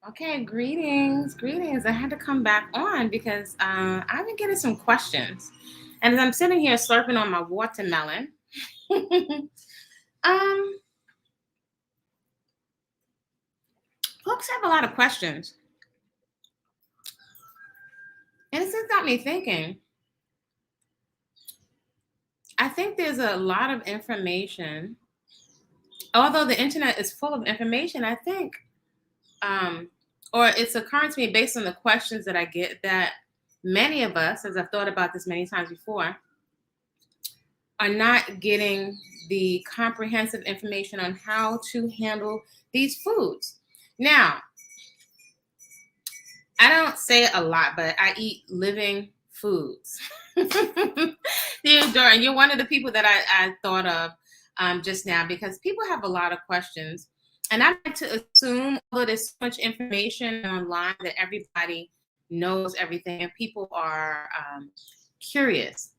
Okay, greetings. I had to come back on because I've been getting some questions. And as I'm sitting here slurping on my watermelon, um, folks have a lot of questions. And it's just got me thinking. I think there's a lot of information. Although the internet is full of information, I think, um, or it's occurring to me based on the questions that I get that many of us, as I've thought about this many times before, are not getting the comprehensive information on how to handle these foods. Now, I don't say it a lot, but I eat living foods. Theodore, and you're one of the people that I thought of just now because people have a lot of questions. And I like to assume, although there's so much information online, that everybody knows everything and people are curious.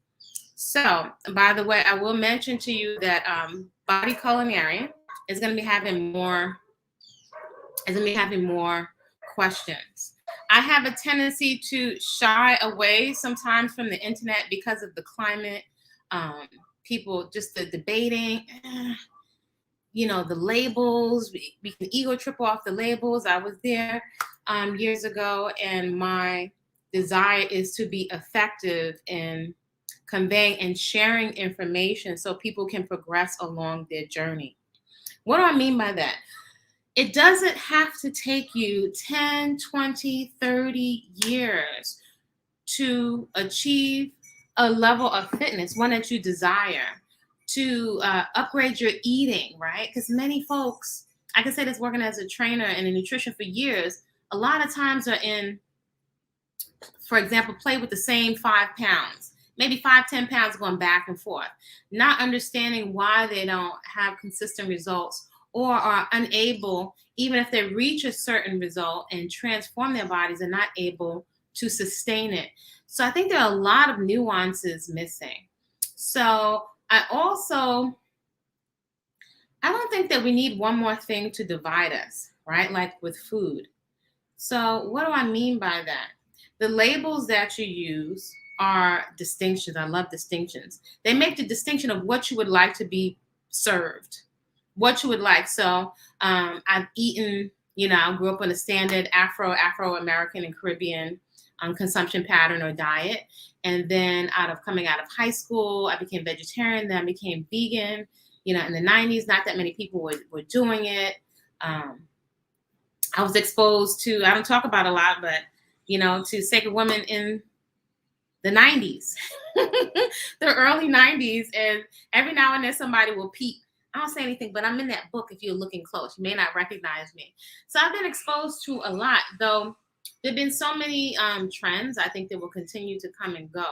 So, by the way, I will mention to you that Body-Culinary is going to be having more. Is going to be having more questions. I have a tendency to shy away sometimes from the internet because of the climate. Um, People just the debating. The labels. We can ego trip off the labels. I was there years ago, and my desire is to be effective in conveying and sharing information so people can progress along their journey. What do I mean by that? It doesn't have to take you 10, 20, 30 years to achieve a level of fitness, one that you desire, to upgrade your eating, right? Because many folks, I can say this working as a trainer and in nutrition for years, a lot of times are in, for example, play with the same 5 pounds, maybe 5, 10 pounds going back and forth, not understanding why they don't have consistent results or are unable, even if they reach a certain result and transform their bodies, are not able to sustain it. So I think there are a lot of nuances missing. So I don't think that we need one more thing to divide us, right? Like with food. So what do I mean by that? The labels that you use are distinctions. I love distinctions. They make the distinction of what you would like to be served, what you would like. So I've eaten, I grew up on a standard Afro-American and Caribbean consumption pattern or diet. And then coming out of high school, I became vegetarian, then I became vegan. In the 90s, not that many people were doing it. I was exposed to, I don't talk about a lot, but, to Sacred Women in the 90s, the early 90s. And every now and then somebody will peep. I don't say anything, but I'm in that book if you're looking close. You may not recognize me. So I've been exposed to a lot, though there have been so many trends I think that will continue to come and go.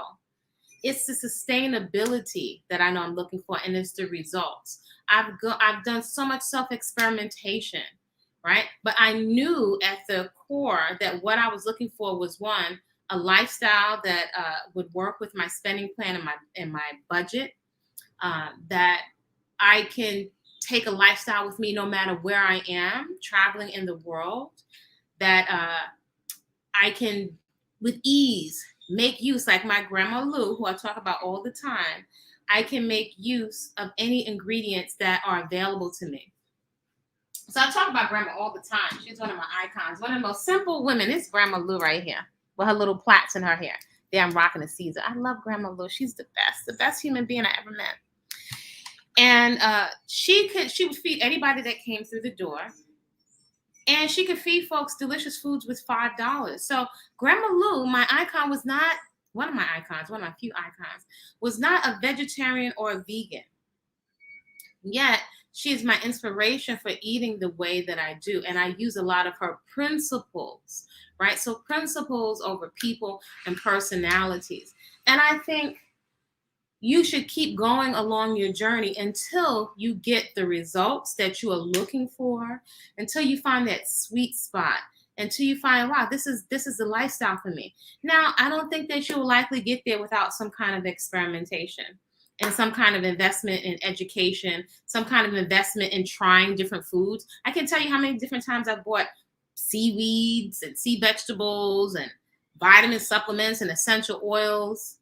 It's the sustainability that I know I'm looking for, and it's the results. I've done so much self-experimentation, right? But I knew at the core that what I was looking for was, one, a lifestyle that would work with my spending plan and my budget, that I can take a lifestyle with me no matter where I am traveling in the world, that I can with ease make use, like my grandma Lou, who I talk about all the time. I can make use of any ingredients that are available to me. So I talk about grandma all the time. She's one of my icons, one of the most simple women. It's Grandma Lou right here with her little plaits in her hair. There, I'm rocking a Caesar. I love Grandma Lou. She's the best human being I ever met. And she would feed anybody that came through the door. And she could feed folks delicious foods with $5. So Grandma Lou, my icon, was not one of my icons, one of my few icons, was not a vegetarian or a vegan. Yet she is my inspiration for eating the way that I do. And I use a lot of her principles, right? So principles over people and personalities. And I think you should keep going along your journey until you get the results that you are looking for, until you find that sweet spot, until you find, wow, this is the lifestyle for me. Now, I don't think that you'll likely get there without some kind of experimentation and some kind of investment in education, some kind of investment in trying different foods. I can tell you how many different times I've bought seaweeds and sea vegetables and vitamin supplements and essential oils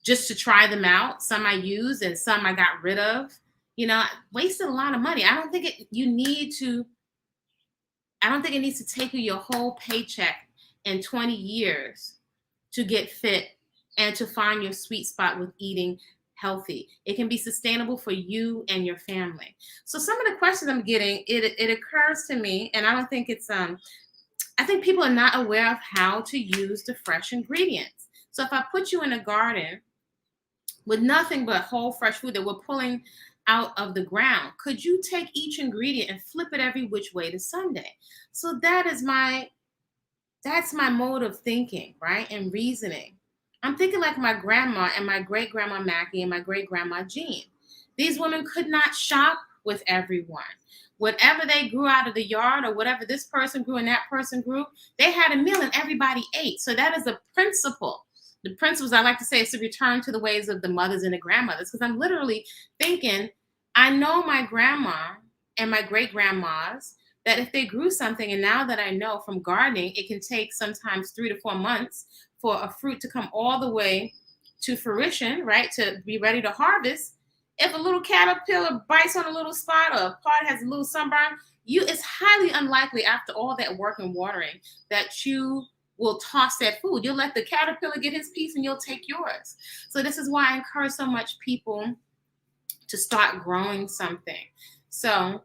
just to try them out. Some I used and some I got rid of. I wasted a lot of money. I don't think it needs to take you your whole paycheck in 20 years to get fit and to find your sweet spot with eating healthy. It can be sustainable for you and your family. So some of the questions I'm getting, it occurs to me, and I don't think it's I think people are not aware of how to use the fresh ingredients. So if I put you in a garden with nothing but whole fresh food that we're pulling out of the ground, could you take each ingredient and flip it every which way to Sunday? So that's my mode of thinking, right? And reasoning. I'm thinking like my grandma and my great grandma Mackie and my great grandma Jean. These women could not shop with everyone. Whatever they grew out of the yard or whatever this person grew and that person grew, they had a meal and everybody ate. So that is a principle. The principles I like to say is to return to the ways of the mothers and the grandmothers, because I'm literally thinking, I know my grandma and my great grandmas that if they grew something, and now that I know from gardening, it can take sometimes 3 to 4 months for a fruit to come all the way to fruition, right? To be ready to harvest. If a little caterpillar bites on a little spot or a part has a little sunburn, it's highly unlikely after all that work and watering that you will toss that food. You'll let the caterpillar get his piece and you'll take yours. So this is why I encourage so much people to start growing something. So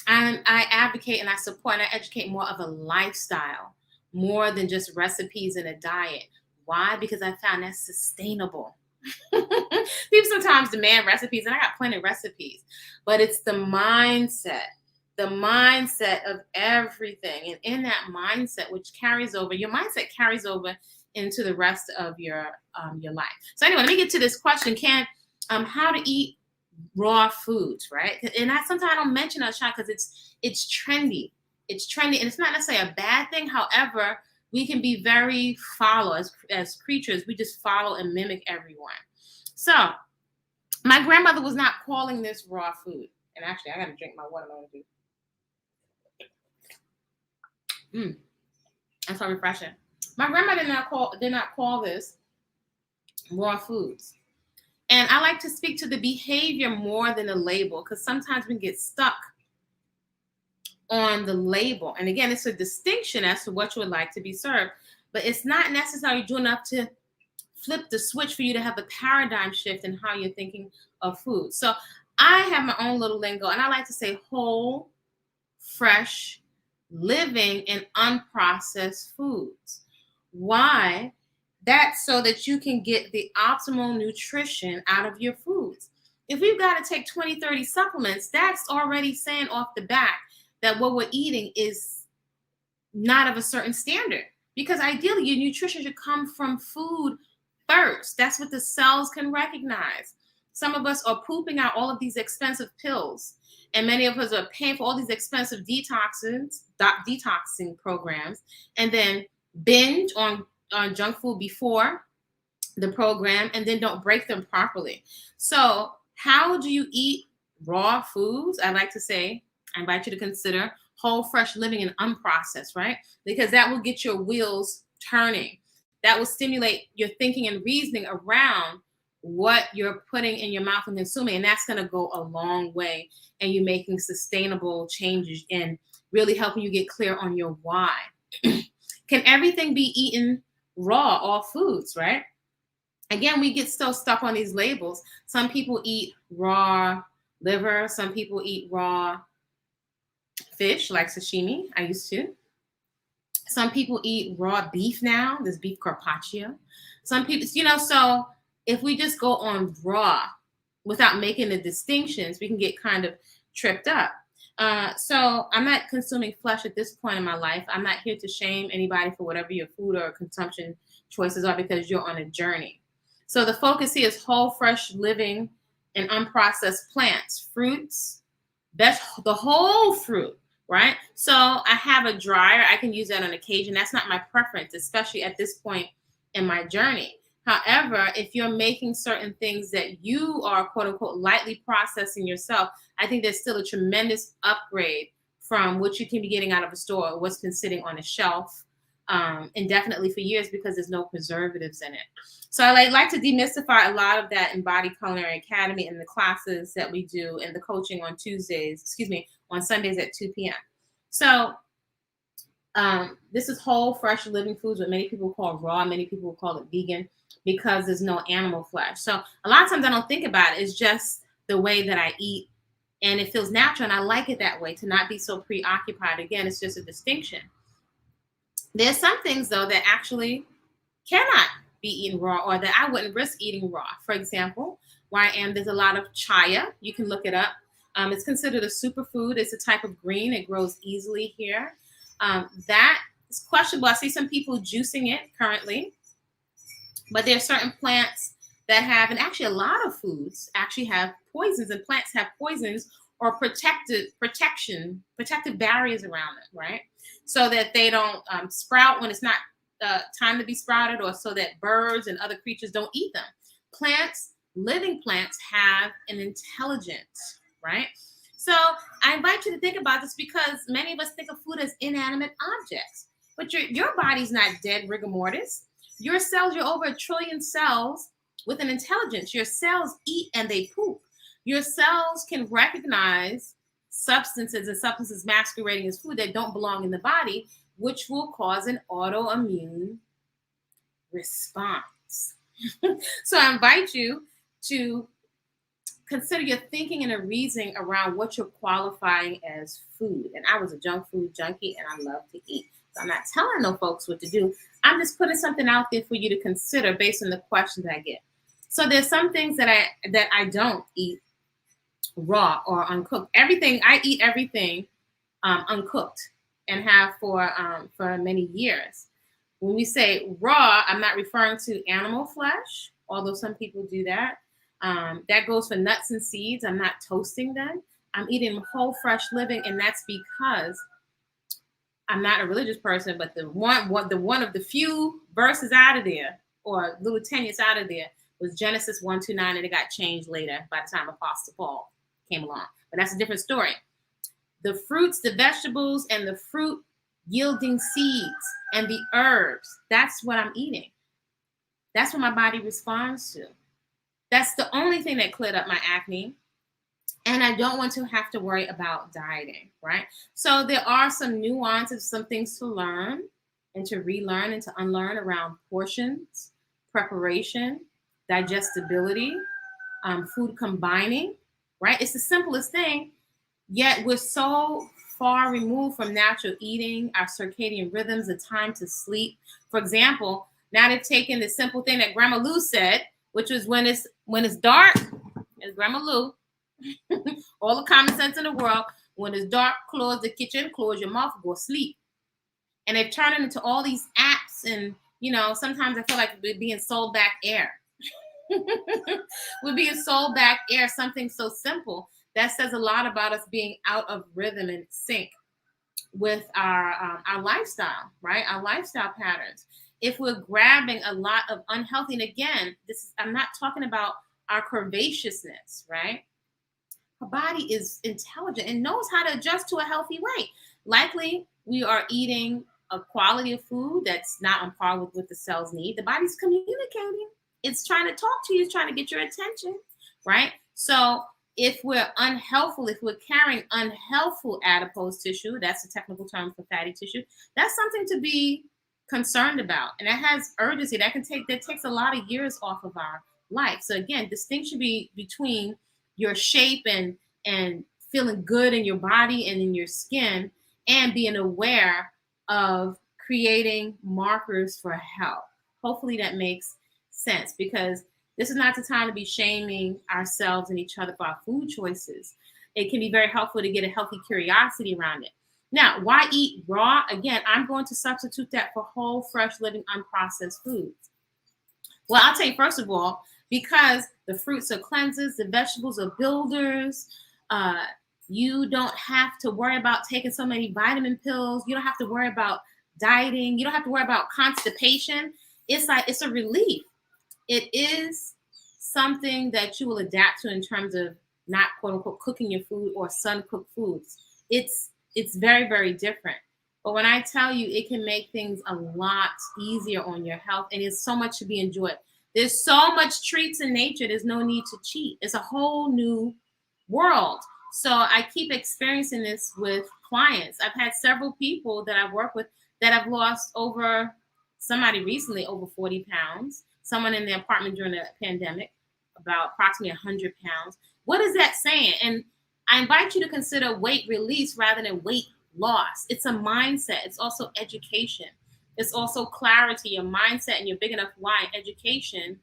I advocate and I support and I educate more of a lifestyle, more than just recipes and a diet. Why? Because I found that's sustainable. People sometimes demand recipes, and I got plenty of recipes, but it's the mindset of everything. And in that mindset, which carries over, your mindset carries over into the rest of your life. So anyway, let me get to this question. How to eat raw foods, right? And sometimes I don't mention a shot because it's trendy. It's trendy, and it's not necessarily a bad thing. However, we can be very as creatures. We just follow and mimic everyone. So my grandmother was not calling this raw food. And actually, I got to drink my water. That's so refreshing. My grandma did not call this raw foods. And I like to speak to the behavior more than the label, because sometimes we get stuck on the label. And again, it's a distinction as to what you would like to be served, but it's not necessarily do enough to flip the switch for you to have a paradigm shift in how you're thinking of food. So I have my own little lingo, and I like to say whole, fresh, living, and unprocessed foods. Why? That's so that you can get the optimal nutrition out of your foods. If we've got to take 20, 30 supplements, that's already saying off the bat that what we're eating is not of a certain standard. Because ideally, your nutrition should come from food first. That's what the cells can recognize. Some of us are pooping out all of these expensive pills, and many of us are paying for all these expensive detoxing programs, and then binge on junk food before the program, and then don't break them properly. So how do you eat raw foods? I like to say, I invite you to consider whole, fresh living, and unprocessed, right? Because that will get your wheels turning. That will stimulate your thinking and reasoning around what you're putting in your mouth and consuming. And that's going to go a long way in you making sustainable changes and really helping you get clear on your why. Can everything be eaten raw, all foods, right? Again, we get so stuck on these labels. Some people eat raw liver. Some people eat raw fish, like sashimi. I used to. Some people eat raw beef now. There's beef carpaccio. Some people, so if we just go on raw without making the distinctions, we can get kind of tripped up. So I'm not consuming flesh at this point in my life. I'm not here to shame anybody for whatever your food or consumption choices are, because you're on a journey. So the focus here is whole, fresh living, and unprocessed plants, fruits, the whole fruit, right? So I have a dryer. I can use that on occasion. That's not my preference, especially at this point in my journey. However, if you're making certain things that you are, quote unquote, lightly processing yourself, I think there's still a tremendous upgrade from what you can be getting out of a store or what's been sitting on a shelf indefinitely for years because there's no preservatives in it. So I like to demystify a lot of that in Body Culinary Academy in the classes that we do and the coaching on on Sundays at 2 p.m. So this is whole, fresh, living foods, what many people call raw. Many people call it vegan because there's no animal flesh. So a lot of times I don't think about it. It's just the way that I eat, and it feels natural, and I like it that way, to not be so preoccupied. Again, it's just a distinction. There's some things, though, that actually cannot be eaten raw, or that I wouldn't risk eating raw. For example, where I am, there's a lot of chia. You can look it up. It's considered a superfood. It's a type of green. It grows easily here. That is questionable. I see some people juicing it currently, but there are certain plants that have, and actually a lot of foods actually have poisons, and plants have poisons or protective barriers around them, right? So that they don't sprout when it's not time to be sprouted, or so that birds and other creatures don't eat them. Plants, living plants, have an intelligence, right? So I invite you to think about this, because many of us think of food as inanimate objects, but your body's not dead rigor mortis. Your cells, you're over 1 trillion cells with an intelligence. Your cells eat and they poop. Your cells can recognize substances and substances masquerading as food that don't belong in the body, which will cause an autoimmune response. So I invite you to consider your thinking and a reasoning around what you're qualifying as food. And I was a junk food junkie, and I love to eat. So I'm not telling no folks what to do. I'm just putting something out there for you to consider based on the questions I get. So there's some things that I don't eat raw or uncooked. I eat everything uncooked, and have for many years. When we say raw, I'm not referring to animal flesh, although some people do that. That goes for nuts and seeds. I'm not toasting them. I'm eating whole, fresh, living, and that's because I'm not a religious person. But the one of the few verses out of there, or little tenuous out of there, was Genesis 1:29, and it got changed later by the time Apostle Paul came along. But that's a different story. The fruits, the vegetables, and the fruit yielding seeds and the herbs, that's what I'm eating. That's what my body responds to. That's the only thing that cleared up my acne. And I don't want to have to worry about dieting, right? So there are some nuances, some things to learn and to relearn and to unlearn around portions, preparation, digestibility, food combining, right? It's the simplest thing, yet we're so far removed from natural eating, our circadian rhythms, the time to sleep. For example, now they've taken the simple thing that Grandma Lou said, which was when it's dark, as Grandma Lou, all the common sense in the world, when it's dark, close the kitchen, close your mouth, go sleep. And they've turned it into all these apps, and sometimes I feel like we're being sold back air. We're being sold back air, something so simple that says a lot about us being out of rhythm and sync with our lifestyle, right? Our lifestyle patterns. If we're grabbing a lot of unhealthy, and again, I'm not talking about our curvaceousness, right? Our body is intelligent and knows how to adjust to a healthy weight. Likely, we are eating a quality of food that's not on par with what the cells need. The body's communicating. It's trying to talk to you. It's trying to get your attention, right? So if we're unhealthful, if we're carrying unhealthful adipose tissue, that's a technical term for fatty tissue, that's something to be concerned about. And that has urgency. That takes a lot of years off of our life. So again, distinction between your shape and feeling good in your body and in your skin, and being aware of creating markers for health. Hopefully that makes sense, because this is not the time to be shaming ourselves and each other for our food choices. It can be very helpful to get a healthy curiosity around it. Now, why eat raw? Again, I'm going to substitute that for whole, fresh, living, unprocessed foods. Well, I'll tell you, first of all, because the fruits are cleansers, the vegetables are builders. You don't have to worry about taking so many vitamin pills. You don't have to worry about dieting. You don't have to worry about constipation. It's a relief. It is something that you will adapt to in terms of not, quote unquote, cooking your food or sun-cooked foods. It's it's very, very different. But when I tell you, it can make things a lot easier on your health, and it's so much to be enjoyed. There's so much treats in nature. There's no need to cheat. It's a whole new world. So I keep experiencing this with clients. I've had several people that I work with that have lost somebody recently over 40 pounds, someone in their apartment during the pandemic, about approximately 100 pounds. What is that saying? And I invite you to consider weight release rather than weight loss. It's a mindset. It's also education. It's also clarity, your mindset, and your big enough why. Education,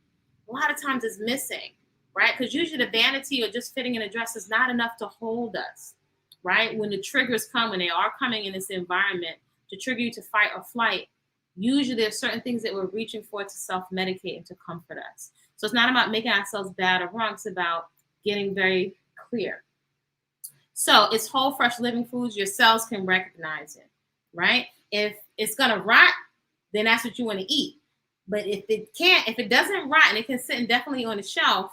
a lot of times, is missing, right? Because usually the vanity or just fitting in a dress is not enough to hold us, right? When the triggers come, when they are coming in this environment to trigger you to fight or flight, usually there's certain things that we're reaching for to self-medicate and to comfort us. So it's not about making ourselves bad or wrong. It's about getting very clear. So it's whole, fresh, living foods. Your cells can recognize it, right? If it's going to rot, then that's what you want to eat. But if it doesn't rot and it can sit indefinitely on the shelf,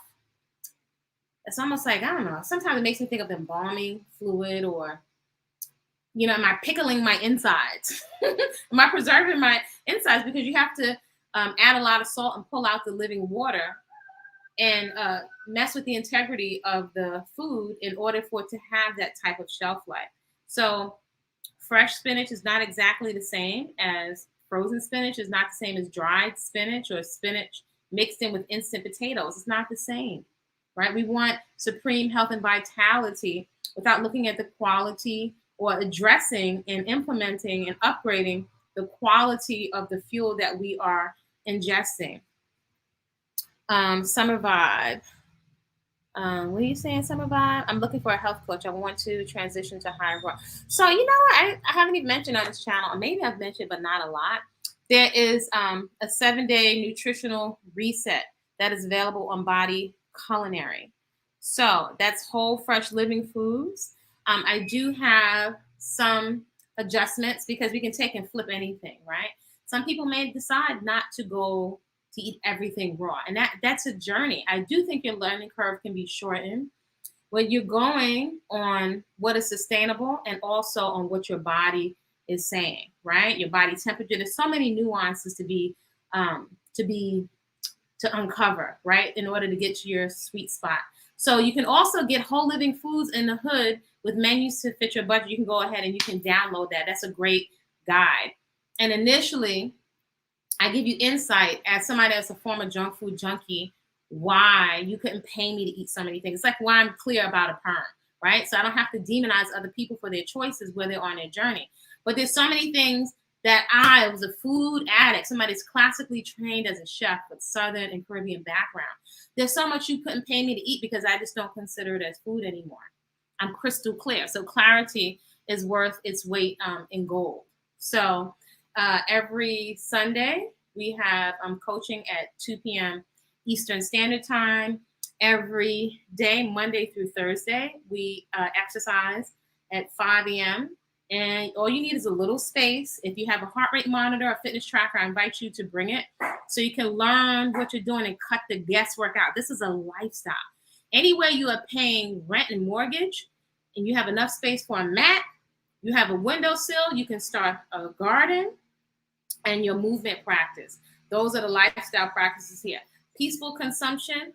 it's almost like, I don't know, sometimes it makes me think of embalming fluid, or, am I pickling my insides? Am I preserving my insides? Because you have to add a lot of salt and pull out the living water and mess with the integrity of the food in order for it to have that type of shelf life. So fresh spinach is not exactly the same as frozen spinach, is not the same as dried spinach or spinach mixed in with instant potatoes. It's not the same, right? We want supreme health and vitality without looking at the quality or addressing and implementing and upgrading the quality of the fuel that we are ingesting. Summer vibe. What are you saying, summer vibe? I'm looking for a health coach. I want to transition to higher growth. So, you know what? I haven't even mentioned on this channel, or maybe I've mentioned, but not a lot. There is a 7-day nutritional reset that is available on Body-Culinary. So that's whole, fresh, living foods. I do have some adjustments because we can take and flip anything, right? Some people may decide not to go to eat everything raw, and that's a journey. I do think your learning curve can be shortened when you're going on what is sustainable and also on what your body is saying, right? Your body temperature. There's so many nuances to uncover, right, in order to get to your sweet spot. So you can also get whole living foods in the hood with menus to fit your budget. You can go ahead and you can download that. That's a great guide. And initially, I give you insight as somebody that's a former junk food junkie, why you couldn't pay me to eat so many things. It's like why I'm clear about a perm, right? So I don't have to demonize other people for their choices where they're on their journey. But there's so many things that I was a food addict, somebody that's classically trained as a chef with Southern and Caribbean background. There's so much you couldn't pay me to eat because I just don't consider it as food anymore. I'm crystal clear. So clarity is worth its weight in gold. So every Sunday, we have coaching at 2 p.m. Eastern Standard Time. Every day, Monday through Thursday, we exercise at 5 a.m. And all you need is a little space. If you have a heart rate monitor or fitness tracker, I invite you to bring it so you can learn what you're doing and cut the guesswork out. This is a lifestyle. Anywhere you are paying rent and mortgage and you have enough space for a mat, you have a windowsill, you can start a garden and your movement practice. Those are the lifestyle practices here. Peaceful consumption,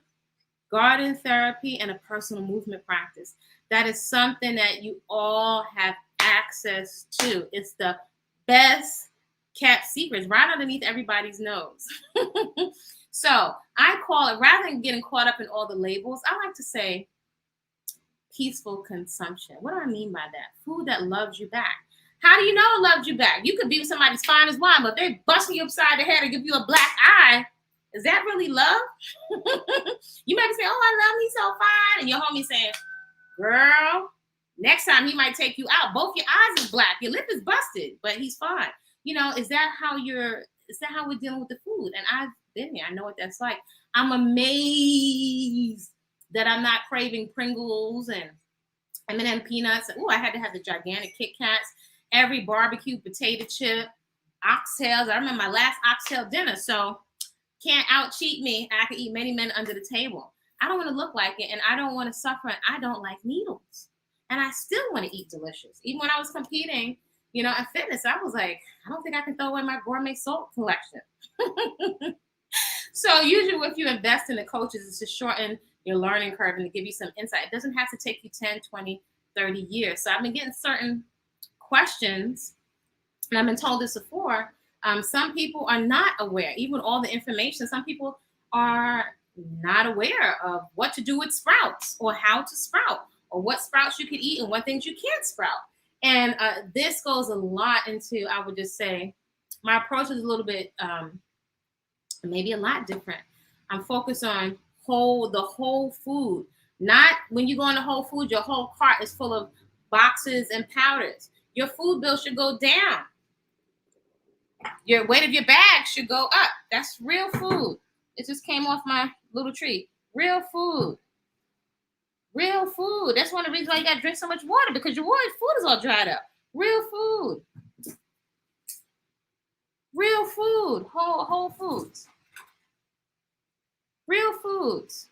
garden therapy, and a personal movement practice. That is something that you all have access to. It's the best kept secrets right underneath everybody's nose. So I call it, rather than getting caught up in all the labels, I like to say peaceful consumption. What do I mean by that? Food that loves you back. How do you know it loves you back? You could be with somebody's fine as wine, but if they busting you upside the head and give you a black eye, is that really love? You might be saying, oh, I love me so fine. And your homie saying, girl, next time he might take you out. Both your eyes is black. Your lip is busted, but he's fine. Is that how we're dealing with the food? And I've been there. I know what that's like. I'm amazed that I'm not craving Pringles and M&M peanuts. Oh, I had to have the gigantic Kit Kats. Every barbecue potato chip, oxtails. I remember my last oxtail dinner. So can't out cheat me. I can eat many men under the table. I don't want to look like it, and I don't want to suffer, and I don't like needles. And I still want to eat delicious. Even when I was competing, at fitness, I was like, I don't think I can throw away my gourmet salt collection. So usually if you invest in the coaches, it's to shorten your learning curve and to give you some insight. It doesn't have to take you 10, 20, 30 years. So I've been getting certain questions, and I've been told this before. Some people are not aware, even all the information. Some people are not aware of what to do with sprouts or how to sprout or what sprouts you can eat and what things you can't sprout. And this goes a lot into, I would just say, my approach is a little bit, maybe a lot different. I'm focused on the whole food. Not when you go into Whole Foods, your whole cart is full of boxes and powders. Your food bill should go down. Your weight of your bag should go up. That's real food. It just came off my little tree. Real food. Real food. That's one of the reasons why you got to drink so much water, because your food is all dried up. Real food. Real food. Whole foods. Real foods.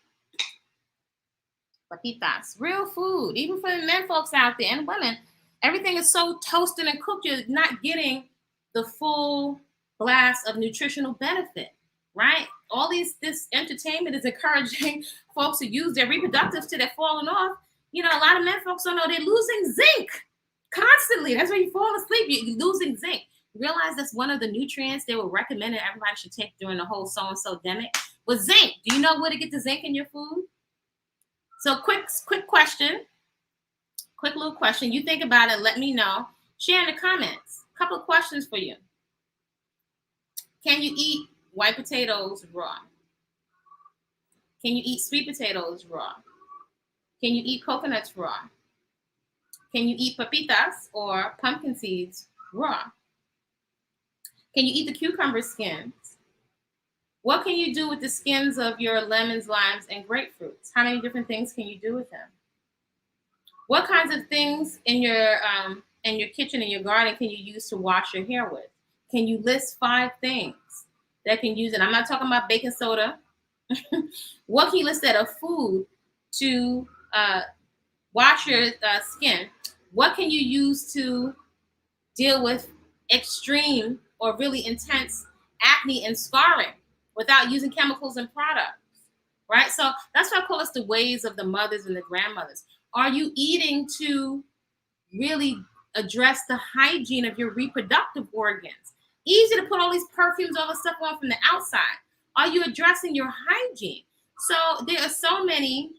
Papitas. Real food. Even for the men folks out there and women, everything is so toasted and cooked, you're not getting the full blast of nutritional benefit, right? This entertainment is encouraging folks to use their reproductive till they're falling off. A lot of men folks don't know they're losing zinc constantly. That's why you fall asleep. You're losing zinc. Realize that's one of the nutrients they were recommending everybody should take during the whole so-and-so demic was zinc. Do you know where to get the zinc in your food? So quick question. Quick little question. You think about it. Let me know. Share in the comments. A couple of questions for you. Can you eat white potatoes raw? Can you eat sweet potatoes raw? Can you eat coconuts raw? Can you eat papitas or pumpkin seeds raw? Can you eat the cucumber skins? What can you do with the skins of your lemons, limes, and grapefruits? How many different things can you do with them? What kinds of things in your kitchen, in your garden, can you use to wash your hair with? Can you list 5 things that can use it? I'm not talking about baking soda. What can you list that of food to wash your skin? What can you use to deal with extreme or really intense acne and scarring without using chemicals and products, right? So that's why I call us the ways of the mothers and the grandmothers. Are you eating to really address the hygiene of your reproductive organs? Easy to put all these perfumes, all the stuff on from the outside. Are you addressing your hygiene? So there are so many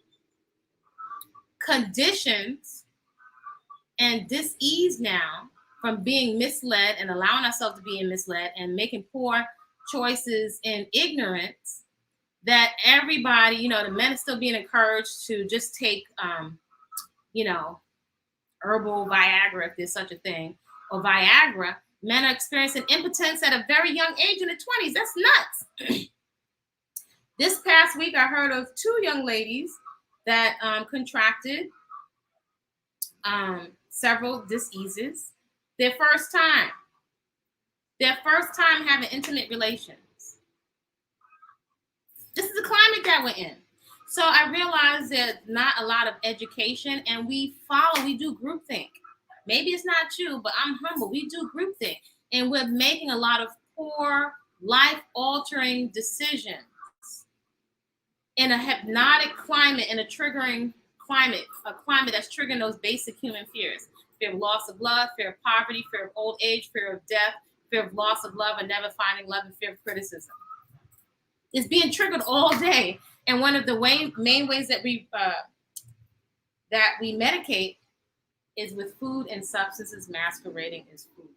conditions and dis-ease now from being misled and allowing ourselves to be misled and making poor choices in ignorance that everybody, the men are still being encouraged to just take, herbal Viagra, if there's such a thing, or Viagra. Men are experiencing impotence at a very young age in the 20s. That's nuts. This past week, I heard of 2 young ladies that contracted several diseases. Their first time having intimate relations. This is the climate that we're in. So I realized that not a lot of education, and we do groupthink. Maybe it's not you, but I'm humble. We do groupthink, and we're making a lot of poor, life-altering decisions in a hypnotic climate, in a triggering climate, a climate that's triggering those basic human fears. Fear of loss of love, fear of poverty, fear of old age, fear of death, fear of loss of love and never finding love, and fear of criticism. It's being triggered all day. And one of the main ways that we medicate is with food and substances masquerading as food.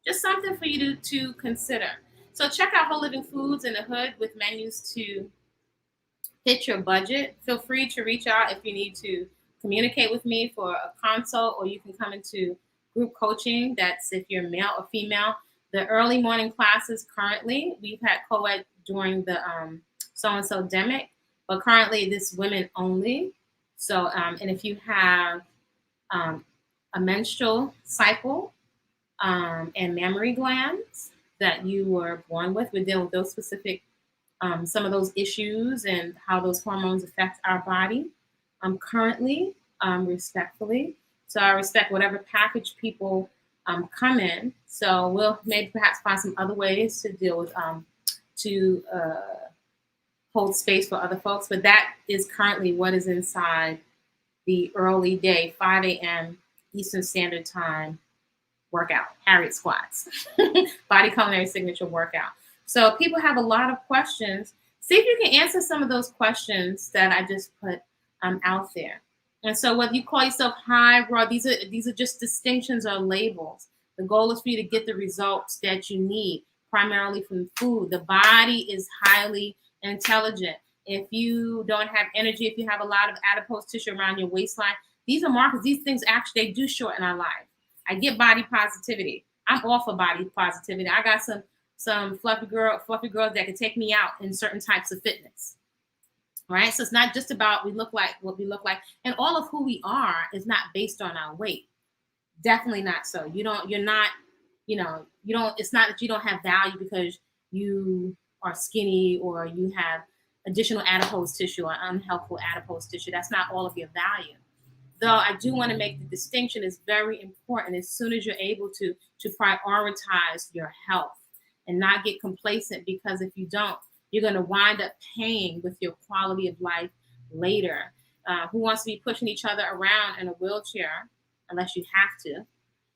Just something for you to consider. So check out Whole Living Foods in the Hood with menus to fit your budget. Feel free to reach out if you need to communicate with me for a consult, or you can come into group coaching. That's if you're male or female. The early morning classes currently, we've had co-ed during the so-and-so demic, but currently this women only. So, and if you have a menstrual cycle and mammary glands that you were born with, we're dealing with those specific, some of those issues and how those hormones affect our body. Currently, respectfully, So I respect whatever package people come in. So we'll maybe perhaps find some other ways to deal with to hold space for other folks. But that is currently what is inside the early day, 5 a.m. Eastern Standard Time workout, Harriet squats, body culinary signature workout. So people have a lot of questions. See if you can answer some of those questions that I just put out there. And so whether you call yourself high, broad, these are just distinctions or labels. The goal is for you to get the results that you need, primarily from food. The body is highly intelligent. If you don't have energy, if you have a lot of adipose tissue around your waistline, these are markers. These things actually they do shorten our life. I get body positivity. I'm all for body positivity. I got some fluffy girls that can take me out in certain types of fitness. Right? So it's not just about we look like what we look like. And all of who we are is not based on our weight. Definitely not so. It's not that you don't have value because you are skinny or you have additional adipose tissue or unhelpful adipose tissue. That's not all of your value. Though I do want to make the distinction is very important as soon as you're able to prioritize your health and not get complacent, because if you don't, you're going to wind up paying with your quality of life later. Who wants to be pushing each other around in a wheelchair unless you have to?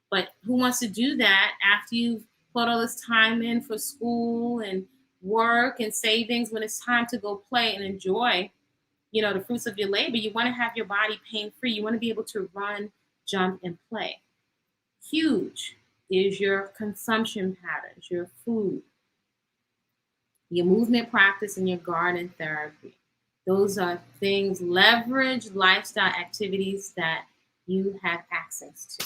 But who wants to do that after you've put all this time in for school and work and savings when it's time to go play and enjoy the fruits of your labor? You want to have your body pain-free. You want to be able to run, jump, and play. Huge is your consumption patterns, your food, your movement practice, and your garden therapy. Those are things, leverage lifestyle activities that you have access to.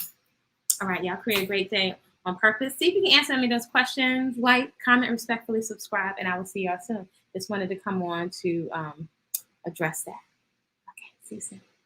All right, y'all create a great day on purpose. See if you can answer any of those questions. Like, comment, respectfully subscribe, and I will see y'all soon. Just wanted to come on to address that. Okay, see you soon.